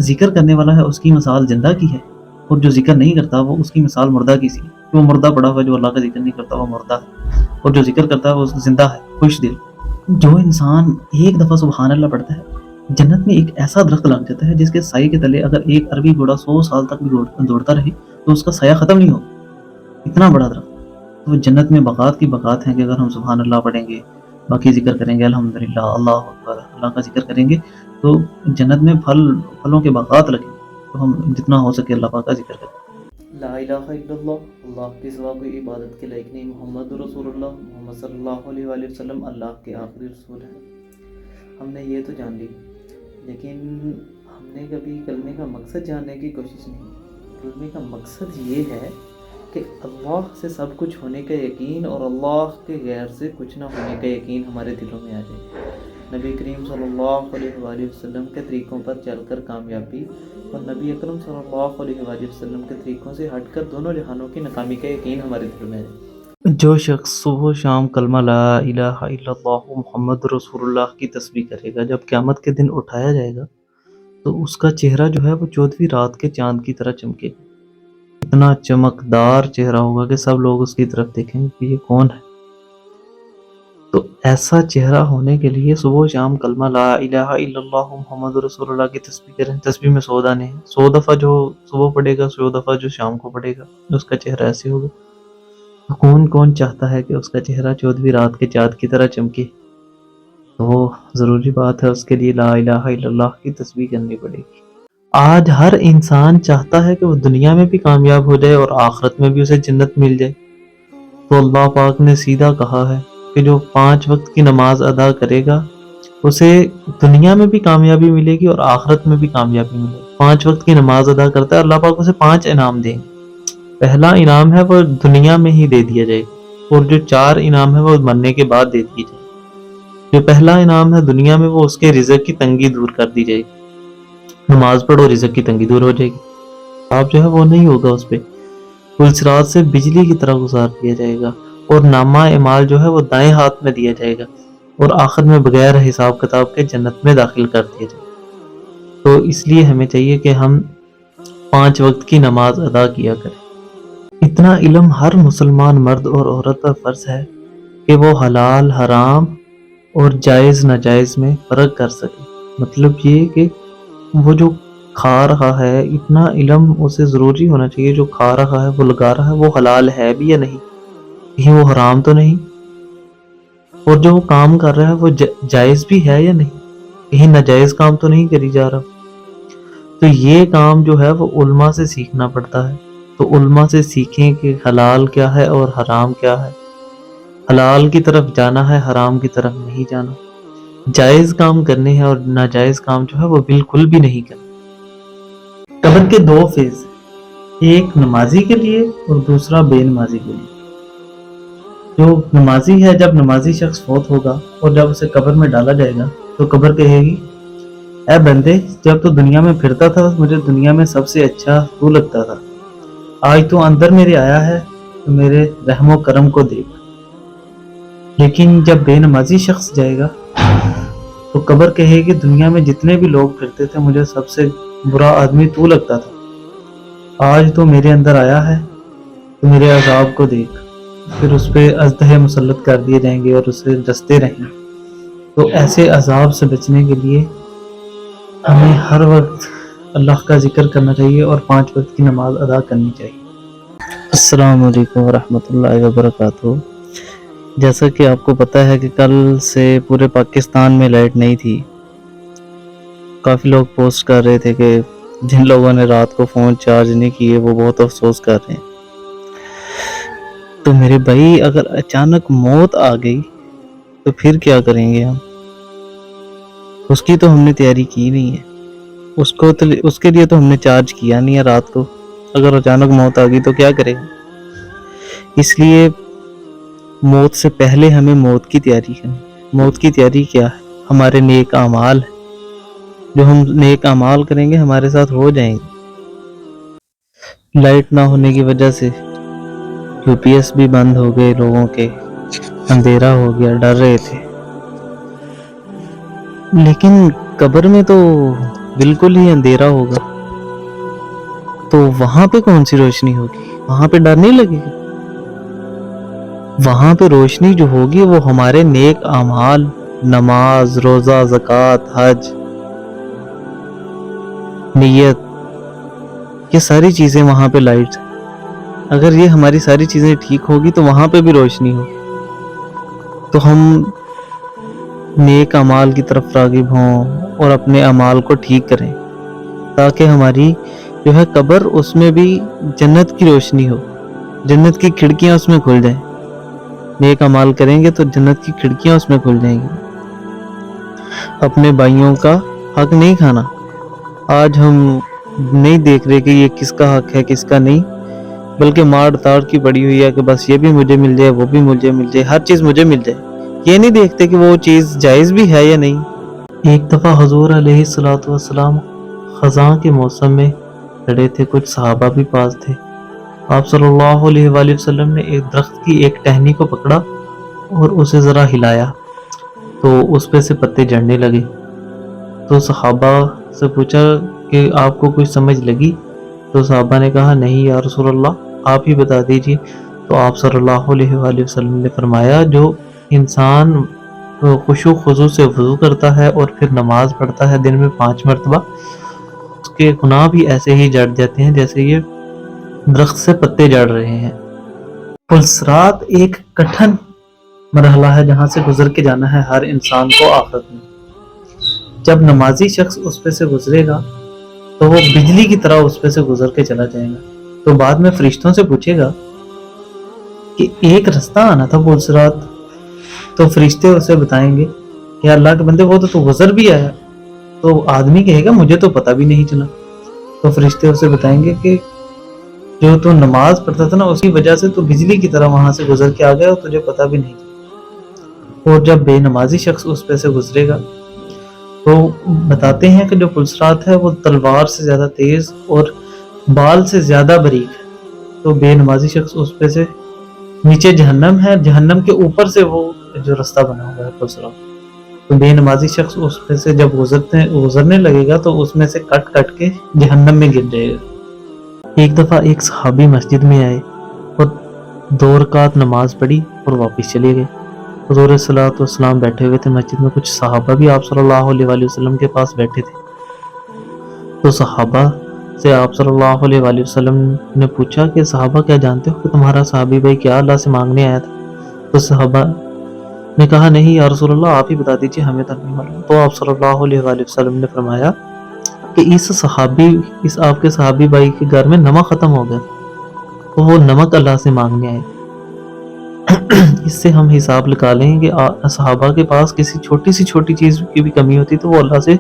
ذکر کرنے والا ہے اس کی مثال زندہ کی ہے، اور جو ذکر نہیں کرتا وہ اس کی مثال مردہ کی سی ہے۔ وہ مردہ پڑا ہوا جو اللہ کا ذکر نہیں کرتا وہ مردہ ہے، اور جو ذکر کرتا ہے وہ زندہ ہے، خوش دل۔ جو انسان ایک دفعہ سبحان اللہ پڑھتا ہے، جنت میں ایک ایسا درخت لگ جاتا ہے جس کے سائے کے تلے اگر ایک عربی گھوڑا 100 سال تک بھی دوڑتا رہے تو اس کا سایہ ختم نہیں ہوگا، اتنا بڑا درخت۔ تو جنت میں بغات کی بغات ہیں کہ اگر ہم سبحان اللہ پڑھیں گے، باقی ذکر کریں گے، الحمدللہ، اللہ اکبر، اللہ کا ذکر کریں گے، تو جنت میں پھلوں کے باغات لگیں گے۔ تو ہم جتنا ہو سکے اللہ پاک کا ذکر کریں۔ لا الہ الا اللہ، اللہ کے سوا کوئی عبادت کے لائق نہیں، محمد رسول اللہ، محمد صلی اللہ علیہ وآلہ وسلم اللہ کے آخری رسول ہیں۔ ہم نے یہ تو جان لی، لیکن ہم نے کبھی کلمے کا مقصد جاننے کی کوشش نہیں کی۔ کلمے کا مقصد یہ ہے کہ اللہ سے سب کچھ ہونے کا یقین اور اللہ کے غیر سے کچھ نہ ہونے کا یقین ہمارے دلوں میں آ جائے۔ نبی کریم صلی اللہ علیہ وآلہ وسلم کے طریقوں پر چل کر کامیابی، اور نبی اکرم صلی اللہ علیہ وآلہ وسلم کے طریقوں سے ہٹ کر دونوں جہانوں کی ناکامی کا یقین ہمارے دل میں ہے۔ جو شخص صبح و شام کلمہ لا الہ الا اللہ محمد رسول اللہ کی تسبیح کرے گا، جب قیامت کے دن اٹھایا جائے گا تو اس کا چہرہ جو ہے وہ 14ویں رات کے چاند کی طرح چمکے گا۔ اتنا چمکدار چہرہ ہوگا کہ سب لوگ اس کی طرف دیکھیں گے کہ یہ کون ہے۔ تو ایسا چہرہ ہونے کے لیے صبح و شام کلمہ لا الہ الا اللہ محمد رسول اللہ کی تسبیح کریں۔ تسبیح میں 100 دانے ہیں، 100 دفعہ جو صبح پڑھے گا، 100 دفعہ جو شام کو پڑھے گا، اس کا چہرہ ایسے ہوگا۔ کون چاہتا ہے کہ اس کا چہرہ 14ویں رات کے چاند کی طرح چمکے؟ تو ضروری بات ہے اس کے لیے لا الہ الا اللہ کی تسبیح کرنی پڑے گی۔ آج ہر انسان چاہتا ہے کہ وہ دنیا میں بھی کامیاب ہو جائے اور آخرت میں بھی اسے جنت مل جائے۔ تو اللہ پاک نے سیدھا کہا ہے کہ جو 5 وقت کی نماز ادا کرے گا اسے دنیا میں بھی کامیابی ملے گی اور آخرت میں بھی کامیابی ملے گی۔ 5 وقت کی نماز ادا کرتا ہے، اللہ پاک اسے 5 انعام دیں گے۔ پہلا انعام ہے وہ دنیا میں ہی دے دیا جائے گا، اور جو 4 انعام ہے وہ مرنے کے بعد دے دیے جائے گا۔ جو پہلا انعام ہے دنیا میں، وہ اس کے رزق کی تنگی دور کر دی جائے گی۔ نماز پڑھو، رزق کی تنگی دور ہو جائے گی، آپ جو ہے وہ نہیں ہوگا اس پہ، پلسرات سے بجلی کی طرح گزار دیا جائے گا، اور نامہ اعمال جو ہے وہ دائیں ہاتھ میں دیا جائے گا، اور آخر میں بغیر حساب کتاب کے جنت میں داخل کر دیا جائے گا۔ تو اس لیے ہمیں چاہیے کہ ہم 5 وقت کی نماز ادا کیا کریں۔ اتنا علم ہر مسلمان مرد اور عورت پر فرض ہے کہ وہ حلال حرام اور جائز ناجائز میں فرق کر سکے۔ مطلب یہ کہ وہ جو کھا رہا ہے، اتنا علم اسے ضروری ہونا چاہیے، جو کھا رہا ہے، وہ لگا رہا ہے، وہ حلال ہے بھی یا نہیں، کہیں وہ حرام تو نہیں، اور جو وہ کام کر رہا ہے وہ جائز بھی ہے یا نہیں، کہیں ناجائز کام تو نہیں کری جا رہا۔ تو یہ کام جو ہے وہ علماء سے سیکھنا پڑتا ہے۔ تو علماء سے سیکھیں کہ حلال کیا ہے اور حرام کیا ہے، حلال کی طرف جانا ہے، حرام کی طرف نہیں جانا، جائز کام کرنے ہیں اور ناجائز کام جو ہے وہ بالکل بھی نہیں کرنا۔ قبر کے 2 فیز، ایک نمازی کے لیے اور دوسرا بے نمازی کے لیے۔ جو نمازی ہے، جب نمازی شخص فوت ہوگا اور جب اسے قبر میں ڈالا جائے گا تو قبر کہے گی، اے بندے، جب تو دنیا میں پھرتا تھا مجھے دنیا میں سب سے اچھا تو لگتا تھا، آج تو اندر میرے آیا ہے تو میرے رحم و کرم کو دیکھ۔ لیکن جب بے نمازی شخص جائے گا تو قبر کہے گی، دنیا میں جتنے بھی لوگ پھرتے تھے مجھے سب سے برا آدمی تو لگتا تھا، آج تو میرے اندر آیا ہے تو میرے عذاب کو دیکھ۔ پھر اس پہ اژدہے مسلط کر دیے جائیں گے اور اسے ڈستے رہیں گے۔ تو ایسے عذاب سے بچنے کے لیے ہمیں ہر وقت اللہ کا ذکر کرنا چاہیے اور 5 وقت کی نماز ادا کرنی چاہیے۔ السلام علیکم ورحمۃ اللہ وبرکاتہ۔ جیسا کہ آپ کو پتہ ہے کہ کل سے پورے پاکستان میں لائٹ نہیں تھی۔ کافی لوگ پوسٹ کر رہے تھے کہ جن لوگوں نے رات کو فون چارج نہیں کیے وہ بہت افسوس کر رہے ہیں۔ تو میرے بھائی، اگر اچانک موت آ گئی تو پھر کیا کریں گے ہم؟ اس کی تو ہم نے تیاری کی نہیں ہے، اس کے لیے تو ہم نے چارج کیا نہیں ہے رات کو۔ اگر اچانک موت آ گئی تو کیا کریں گے؟ اس لیے موت سے پہلے ہمیں موت کی تیاری کرنی۔ موت کی تیاری کیا ہے؟ ہمارے نیک اعمال ہے، جو ہم نیک اعمال کریں گے ہمارے ساتھ ہو جائیں گے۔ لائٹ نہ ہونے کی وجہ سے UPS بھی بند ہو گئے، لوگوں کے اندھیرا ہو گیا، ڈر رہے تھے۔ لیکن قبر میں تو بالکل ہی اندھیرا ہوگا، تو وہاں پہ کون سی روشنی ہوگی؟ وہاں پہ ڈر نہیں لگے گا؟ وہاں پہ روشنی جو ہوگی وہ ہمارے نیک اعمال، نماز، روزہ، زکوٰۃ، حج، نیت، یہ ساری چیزیں وہاں پہ لائٹ. اگر یہ ہماری ساری چیزیں ٹھیک ہوگی تو وہاں پہ بھی روشنی ہوگی، تو ہم نیک اعمال کی طرف راغب ہوں اور اپنے اعمال کو ٹھیک کریں، تاکہ ہماری جو ہے قبر، اس میں بھی جنت کی روشنی ہو، جنت کی کھڑکیاں اس میں کھل جائیں. نیک اعمال کریں گے تو جنت کی کھڑکیاں اس میں کھل جائیں گی. اپنے بھائیوں کا حق نہیں کھانا. آج ہم نہیں دیکھ رہے کہ یہ کس کا حق ہے کس کا نہیں، بلکہ مار تاڑ کی پڑی ہوئی ہے کہ بس یہ بھی مجھے مل جائے، وہ بھی مجھے مل جائے، ہر چیز مجھے مل جائے. یہ نہیں دیکھتے کہ وہ چیز جائز بھی ہے یا نہیں. ایک دفعہ حضور علیہ الصلوۃ والسلام خزاں کے موسم میں کھڑے تھے، کچھ صحابہ بھی پاس تھے. آپ صلی اللہ علیہ وآلہ وسلم نے ایک درخت کی ایک ٹہنی کو پکڑا اور اسے ذرا ہلایا تو اس پہ سے پتے جھڑنے لگے. تو صحابہ سے پوچھا کہ آپ کو کچھ سمجھ لگی؟ تو صحابہ نے کہا نہیں یا رسول اللہ، آپ ہی بتا دیجیے. تو آپ صلی اللہ علیہ وآلہ وسلم نے فرمایا، جو انسان خشوع خضوع سے وضو کرتا ہے اور پھر نماز پڑھتا ہے دن میں 5 مرتبہ، اس کے گناہ بھی ایسے ہی جھڑ جاتے ہیں جیسے یہ درخت سے پتے جھڑ رہے ہیں. پلسرات ایک کٹھن مرحلہ ہے جہاں سے گزر کے جانا ہے ہر انسان کو آخرت میں. جب نمازی شخص اس پہ سے گزرے گا تو وہ بجلی کی طرح اس پہ سے گزر کے چلا جائے گا. تو بعد میں فرشتوں سے پوچھے گا کہ ایک رستہ آنا تھا پلسرات، تو فرشتے اسے بتائیں گے کہ اللہ کے بندے وہ تو گزر بھی آیا. تو آدمی کہے گا مجھے تو پتہ بھی نہیں چلا. تو فرشتے اسے بتائیں گے کہ جو تو نماز پڑھتا تھا نا، اسی وجہ سے تو بجلی کی طرح وہاں سے گزر کے آ گیا اور تجھے پتہ بھی نہیں چلا. اور جب بے نمازی شخص اس پہ سے گزرے گا تو بتاتے ہیں کہ جو پلسرات ہے وہ تلوار سے زیادہ تیز اور بال سے زیادہ باریک ہے. تو بے نمازی شخص اس پہ سے، نیچے جہنم ہے، جہنم کے اوپر سے وہ جو رستہ بنا ہوا ہے پلسرات، تو بے نمازی شخص اس پہ سے جب گزرنے لگے گا تو اس میں سے کٹ کٹ کے جہنم میں گر جائے گا. ایک دفعہ ایک صحابی مسجد میں آئے اور 2 رکعت نماز پڑھی اور واپس چلے گئے. حضور صلی اللہ علیہ وسلم بیٹھے ہوئے تھے مسجد میں، کچھ صحابہ بھی آپ صلی اللہ علیہ وآلہ وسلم کے پاس بیٹھے تھے. تو صحابہ سے آپ صلی اللہ علیہ وآلہ وسلم نے پوچھا کہ صحابہ کیا جانتے ہو کہ تمہارا صحابی بھائی کیا اللہ سے مانگنے آیا تھا؟ تو صحابہ نے کہا نہیں یا رسول اللہ، آپ ہی بتا دیجیے، ہمیں تو نہیں معلوم. تو آپ صلی اللہ علیہ وآلہ وسلم نے فرمایا کہ اس آپ کے صحابی بھائی کے گھر میں نمک ختم ہو گیا، تو وہ نمک اللہ سے مانگنے آئے. اس سے ہم حساب نکالیں کہ صحابہ کے پاس کسی چھوٹی چیز کی بھی کمی ہوتی تو وہ اللہ سے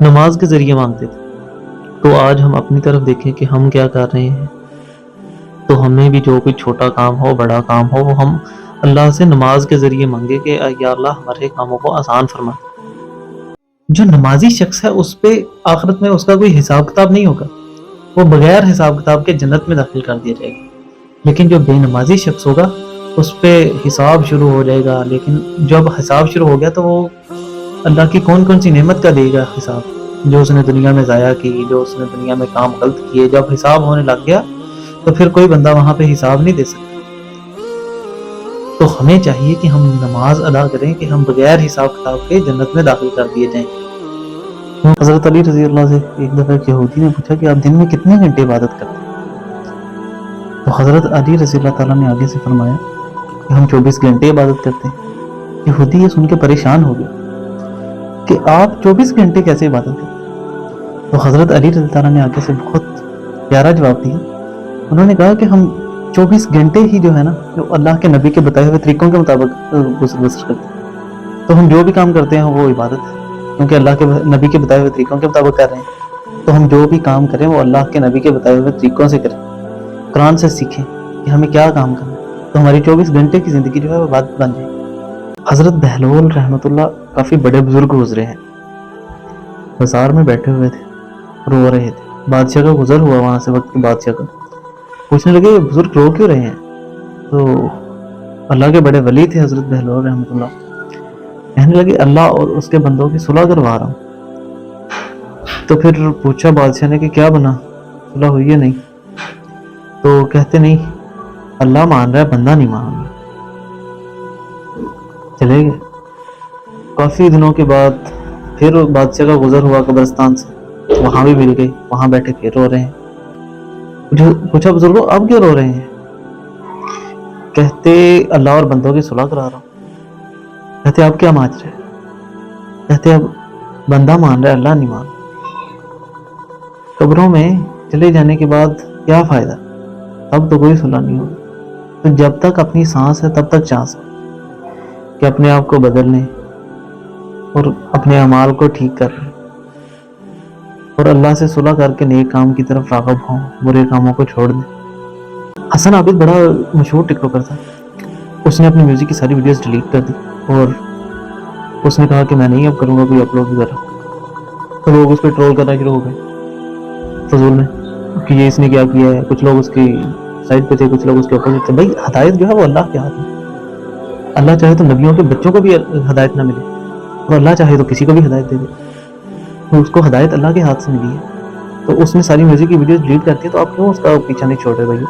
نماز کے ذریعے مانگتے تھے. تو آج ہم اپنی طرف دیکھیں کہ ہم کیا کر رہے ہیں. تو ہمیں بھی جو کوئی چھوٹا کام ہو بڑا کام ہو، وہ ہم اللہ سے نماز کے ذریعے مانگے کہ یا اللہ ہمارے کاموں کو آسان فرما. جو نمازی شخص ہے اس پہ آخرت میں اس کا کوئی حساب کتاب نہیں ہوگا، وہ بغیر حساب کتاب کے جنت میں داخل کر دیا جائے گا. لیکن جو بے نمازی شخص ہوگا اس پہ حساب شروع ہو جائے گا. لیکن جب حساب شروع ہو گیا تو وہ اللہ کی کون سی نعمت کا دے گا حساب، جو اس نے دنیا میں ضائع کی، جو اس نے دنیا میں کام غلط کیے. جب حساب ہونے لگ گیا تو پھر کوئی بندہ وہاں پہ حساب نہیں دے سکتا. تو ہمیں چاہیے کہ ہم نماز ادا کریں کہ ہم بغیر حساب کتاب کے جنت میں داخل کر دیے جائیں. حضرت علی رضی اللہ سے ایک دفعہ یہودی نے پوچھا کہ آپ دن میں کتنے گھنٹے عبادت کرتے ہیں؟ تو حضرت علی رضی اللہ تعالیٰ نے آگے سے فرمایا کہ ہم 24 گھنٹے عبادت کرتے ہیں. یہودی یہ سن کے پریشان ہو گیا کہ آپ 24 گھنٹے کیسے عبادت کرتے ہیں؟ تو حضرت علی رضی اللہ تعالیٰ نے آگے سے بہت پیارا جواب دیا. انہوں نے کہا کہ ہم 24 گھنٹے ہی جو ہے نا، جو اللہ کے نبی کے بتائے ہوئے طریقوں کے مطابق بسر کرتے ہیں. تو ہم جو بھی کام کرتے ہیں وہ عبادت ہے، کیونکہ اللہ کے نبی کے بتائے ہوئے طریقوں کے مطابق کر رہے ہیں. تو ہم جو بھی کام کریں وہ اللہ کے نبی کے بتائے ہوئے طریقوں سے کریں، قرآن سے سیکھیں کہ ہمیں کیا کام کرنا ہے، تو ہماری 24 گھنٹے کی زندگی جو ہے وہ عبادت بن جائے. حضرت بہلول رحمۃ اللہ کافی بڑے بزرگ گزرے ہیں. بازار میں بیٹھے ہوئے تھے، رو رہے تھے. بادشاہ کا گزر ہوا وہاں سے، وقت کے بادشاہ کا. پوچھنے لگے یہ بزرگ رو کیوں رہے ہیں؟ تو اللہ کے بڑے ولی تھے حضرت بہلول رحمۃ اللہ. کہنے لگے اللہ اور اس کے بندوں کی صلح کروا رہا ہوں. تو پھر پوچھا بادشاہ نے کہ کیا بنا, صلح ہوئی ہے نہیں؟ تو کہتے نہیں, اللہ مان رہا ہے, بندہ نہیں مان رہا. چلے گئے. کافی دنوں کے بعد پھر بادشاہ کا گزر ہوا قبرستان سے, وہاں بھی مل گئے, وہاں بیٹھے پھر رو رہے ہیں. پوچھا بزرگوں اب کیوں رو رہے ہیں؟ کہتے اللہ اور بندوں کی صلح کرا رہا ہوں. کہتے اب کیا مانچ رہے؟ کہتے اب بندہ مان رہا ہے, اللہ نہیں مان رہا. قبروں میں چلے جانے کے بعد کیا فائدہ؟ اب تو کوئی صلح نہیں ہوگی. تو جب تک اپنی سانس ہے تب تک چانس ہے کہ اپنے آپ کو بدل لیں اور اپنے اعمال کو ٹھیک کر لیں اور اللہ سے صلح کر کے نیک کام کی طرف راغب ہوں, برے کاموں کو چھوڑ دیں. حسن عابد بڑا مشہور ٹک ٹاکر تھا. اس نے اپنی میوزک کی ساری ویڈیوز ڈیلیٹ کر دی اور اس نے کہا کہ میں نہیں اب کروں گا کوئی اپلوڈ وغیرہ. تو لوگ اس پہ ٹرول کرنا شروع ہو گئے فضول میں کہ یہ اس نے کیا کیا ہے. کچھ لوگ اس کی سائڈ پہ تھے, کچھ لوگ اس کے اپوزٹ تھے. بھائی ہدایت جو ہے وہ اللہ کے ہاتھ میں. اللہ چاہے تو نبیوں کے بچوں کو بھی ہدایت نہ ملے, اور اللہ چاہے تو کسی کو بھی ہدایت دے دے. تو اس کو ہدایت اللہ کے ہاتھ سے ملی ہے, تو اس نے ساری میوزک کی ویڈیوز ڈیلیٹ کرتی ہے. تو آپ کیوں اس کا پیچھا نہیں چھوڑ رہے بھائی؟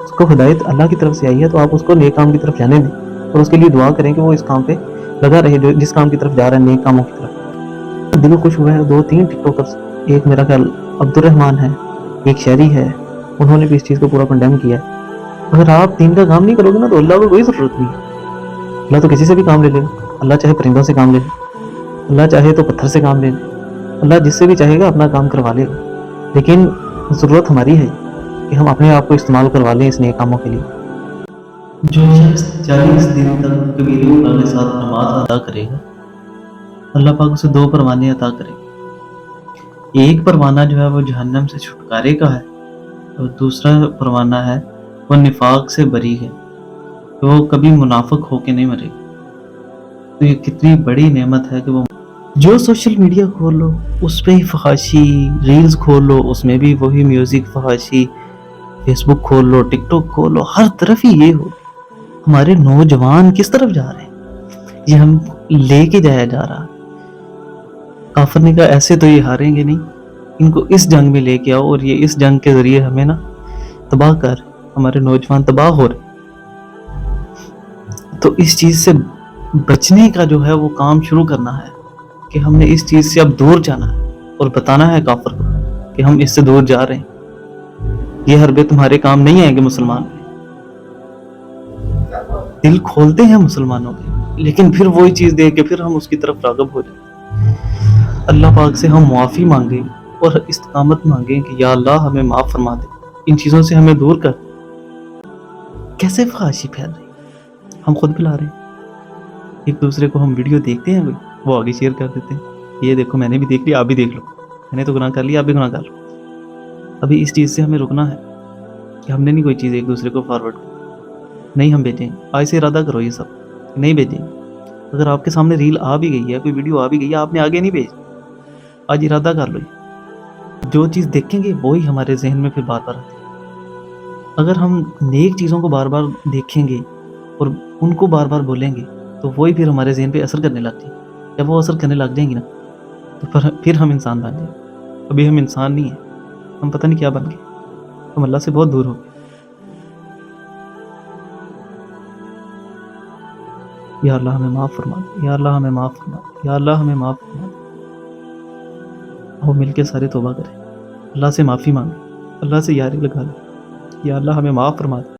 اس کو ہدایت اللہ کی طرف سے آئی ہے, تو آپ اس کو نیک کام کی طرف جانے دیں اور اس کے لیے دعا کریں کہ وہ اس کام پہ لگا رہے جو جس کام کی طرف جا رہا ہے, نیک کاموں کی طرف. دل خوش ہوا ہے. 2-3 ٹک ٹاکرز, ایک میرا خیال عبد الرحمان ہے, ایک شہری ہے, انہوں نے بھی اس چیز کو پورا کنڈیم کیا ہے. اگر آپ دین کا کام نہیں کرو گے نا تو اللہ کو کوئی ضرورت نہیں ہے. اللہ تو کسی سے بھی کام لے لے گا. اللہ چاہے پرندوں سے کام لے لے, اللہ چاہے تو پتھر سے کام لے لے, اللہ جس سے بھی چاہے گا اپنا کام کروا لے گا. لیکن ضرورت ہماری ہے کہ ہم اپنے آپ کو استعمال کروا لیں اس نیک کاموں کے لیے. جو شخص 40 دن تک کبھی اللہ کے ساتھ نماز ادا کرے گا, اللہ پاک اسے 2 پروانے عطا کرے گا. ایک پروانہ جو ہے وہ جہنم سے چھٹکارے کا ہے, اور دوسرا پروانہ ہے وہ نفاق سے بری ہے, کہ وہ کبھی منافق ہو کے نہیں مرے گا. تو یہ کتنی بڑی نعمت ہے کہ وہ جو سوشل میڈیا کھول لو اس پہ ہی فحاشی, ریلز کھول لو اس میں بھی وہی میوزک فحاشی, فیس بک کھول لو, ٹک ٹاک کھول لو, ہر طرف ہی یہ ہو. ہمارے نوجوان کس طرف جا رہے ہیں, یہ ہم لے کے جایا جا رہا. کافر نے کہا ایسے تو یہ ہاریں گے نہیں, ان کو اس جنگ میں لے کے آؤ, اور یہ اس جنگ کے ذریعے ہمیں نا تباہ کر. ہمارے نوجوان تباہ ہو رہے. تو اس چیز سے بچنے کا جو ہے وہ کام شروع کرنا ہے کہ ہم نے اس چیز سے اب دور جانا ہے, اور بتانا ہے کافر کو کہ ہم اس سے دور جا رہے ہیں. یہ حربے تمہارے کام نہیں آئیں گے. مسلمان دل کھولتے ہیں مسلمانوں کے, لیکن پھر وہی چیز دیکھ کے پھر ہم اس کی طرف راغب ہو جائیں. اللہ پاک سے ہم معافی مانگیں اور استقامت مانگیں کہ یا اللہ ہمیں معاف فرما دے, ان چیزوں سے ہمیں دور کر. کیسے فحاشی پھیل رہی, ہم خود پھیلا رہے ہیں. ایک دوسرے کو ہم ویڈیو دیکھتے ہیں, وہ آگے شیئر کر دیتے ہیں, یہ دیکھو میں نے بھی دیکھ لیا, آپ بھی دیکھ لو, میں نے تو گناہ کر لیا, آپ بھی گناہ کر لو. ابھی اس چیز سے ہمیں رکنا ہے کہ ہم نے نہیں کوئی چیز ایک دوسرے کو فارورڈ نہیں ہم بھیجیں. آج سے ارادہ کرو یہ سب نہیں بھیجیں. اگر آپ کے سامنے ریل آ بھی گئی ہے, کوئی ویڈیو آ بھی گئی ہے, آپ نے آگے نہیں بھیجی. آج ارادہ کر لو, جو چیز دیکھیں گے وہی ہمارے ذہن میں پھر بار بار آتی ہے. اگر ہم نیک چیزوں کو بار بار دیکھیں گے اور ان کو بار بار بولیں گے تو وہی پھر ہمارے ذہن پہ اثر کرنے لگتی ہے. جب وہ اثر کرنے لگ جائیں گی نا تو پھر ہم انسان بن جائیں گے. ابھی ہم انسان نہیں ہیں, ہم پتہ نہیں کیا بن گئے, ہم اللہ سے بہت دور ہو گئے. یا اللہ ہمیں معاف فرما دے, یا اللہ ہمیں معاف فرما دے, یا اللہ ہمیں معاف فرما دے. وہ مل کے سارے توبہ کریں, اللہ سے معافی مانگیں, اللہ سے یاری لگا لیں. یا اللہ ہمیں معاف فرما دے.